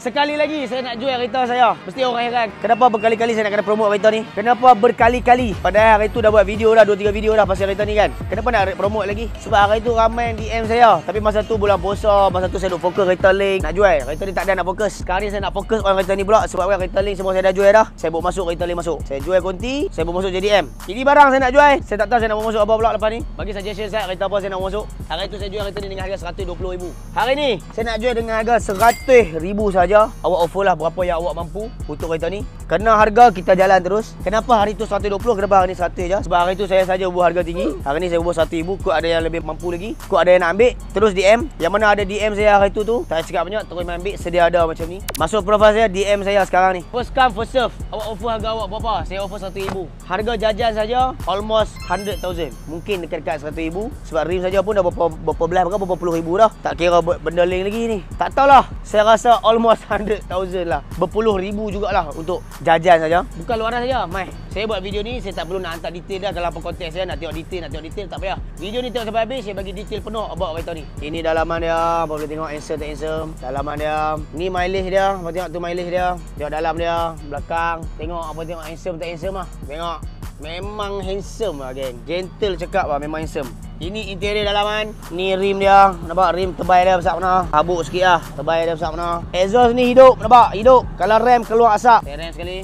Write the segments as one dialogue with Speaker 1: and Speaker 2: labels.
Speaker 1: Sekali lagi saya nak jual kereta saya. Mesti orang heran, kenapa berkali-kali saya nak kena promote kereta ni? Kenapa berkali-kali? Padahal hari tu dah buat video dah, 2-3 video dah pasal kereta ni kan. Kenapa nak promote lagi? Sebab hari tu ramai DM saya. Tapi masa tu bulan puasa, masa tu saya duk fokus kereta Link nak jual. Kereta ni tak ada nak fokus. Sekarang ni saya nak fokus on kereta ni pula. Sebab kan kereta Link semua saya dah jual dah. Saya bawa masuk kereta Link masuk. Saya jual konti, saya bawa masuk JDM. Ini barang saya nak jual. Saya tak tahu saya nak bawa masuk apa pula lepas ni. Bagi suggestion saya kereta apa saya nak bawa masuk. Hari tu saya jual kereta ni dengan harga 120,000. Hari ni saya nak jual dengan harga 100,000 saja. Awak offer lah berapa yang awak mampu untuk kereta ni. Kena harga kita jalan terus. Kenapa hari tu 120, kenapa hari ni 100 je? Sebab hari tu saya saja buat harga tinggi. Hari ni saya buat 1,000. Kau ada yang lebih mampu lagi, kau ada yang nak ambil, terus DM. Yang mana ada DM saya hari tu tak cakap banyak, terus ambil, sedia ada macam ni. Masuk profil saya, DM saya sekarang ni. First come first serve. Awak offer harga awak berapa? Saya offer 1,000. Harga jajan saja almost 100,000. Mungkin dekat 100,000. Sebab rim saja pun dah berapa belas, berapa puluh ribu dah. Tak kira benda Link lagi ni. Tak tahulah. Saya rasa almost 100,000 lah. Berpuluh ribu jugalah untuk jajan saja. Bukan luaran saja. Mai, saya buat video ni saya tak perlu nak hantar detail dah. Kalau apa konten saya nak tengok detail, tak payah. Video ni tengok sampai habis, saya bagi detail penuh about kereta ni. Ini dalaman dia, boleh tengok handsome tak handsome. Dalaman dia. Ni mileage dia, apa tengok tu mileage dia. Tengok dalam dia, belakang. Tengok apa tengok handsome tak handsome lah. Tengok. Memang handsome lah geng. Gentle cakap lah, memang handsome. Ini interior dalaman. Ni rim dia. Nampak rim tebal dia besar mana. Habuk sikit lah. Tebal dia besar mana. Exhaust ni hidup. Nampak? Hidup. Kalau rem keluar asap. Saya rem sekali.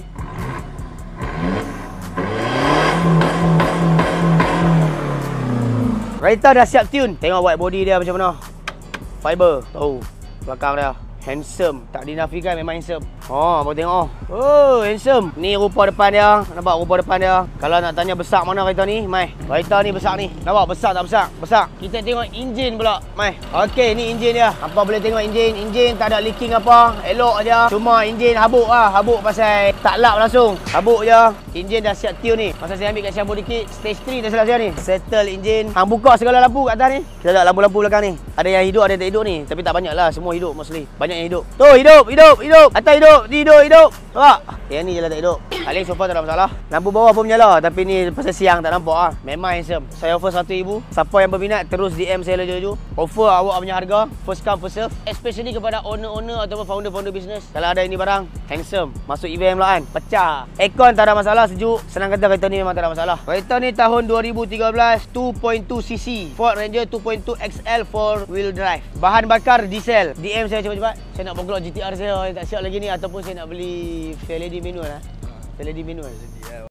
Speaker 1: Kereta dah siap tune. Tengok white body dia macam mana. Fiber. Tahu. Belakang dia. Handsome. Tak dinafikan, memang handsome. Oh, apa tengok. Oh, handsome. Ni rupa depan dia. Nampak rupa depan dia. Kalau nak tanya besar mana kereta ni, mai. Kereta ni besar ni. Nampak besar tak besar? Besar. Kita tengok enjin pula, mai. Okey, ni enjin dia. Apa boleh tengok enjin? Enjin tak ada leaking apa. Elok aja. Cuma enjin habuk lah. Habuk pasal tak lap langsung. Habuk je. Enjin dah siap tune ni. Masa saya ambil kat Syambu dikit, stage 3 dah salah saya ni. Settle enjin. Hang buka segala lampu kat atas ni. Kita ada lampu-lampu belakang ni. Ada yang hidup, ada yang tak hidup ni. Tapi tak banyak lah. Semua hidup mostly. Banyak yang hidup. Tu hidup. Atas hidup. Hidup. Nampak? Yang ni je lah tak hidup. Paling sofa tak ada masalah. Lampu bawah pun menyala. Tapi ni pasal siang tak nampak lah. Memang handsome. Saya offer 1,000. Siapa yang berminat terus DM saya laju-laju. Offer awak punya harga. First come first serve. Especially kepada owner-owner ataupun founder-founder business. Kalau ada ini barang, handsome. Masuk event pula kan. Pecah. Aircon tak ada masalah, sejuk. Senang kata kereta ni memang tak ada masalah. Kereta ni tahun 2013. 2.2cc. Ford Ranger 2.2 XL 4 wheel drive. Bahan bakar diesel. DM saya cepat-cepat. Saya nak bergelok GTR saya. Tak siap lagi ni. Ataupun saya nak beli LED manual lah. LED manual.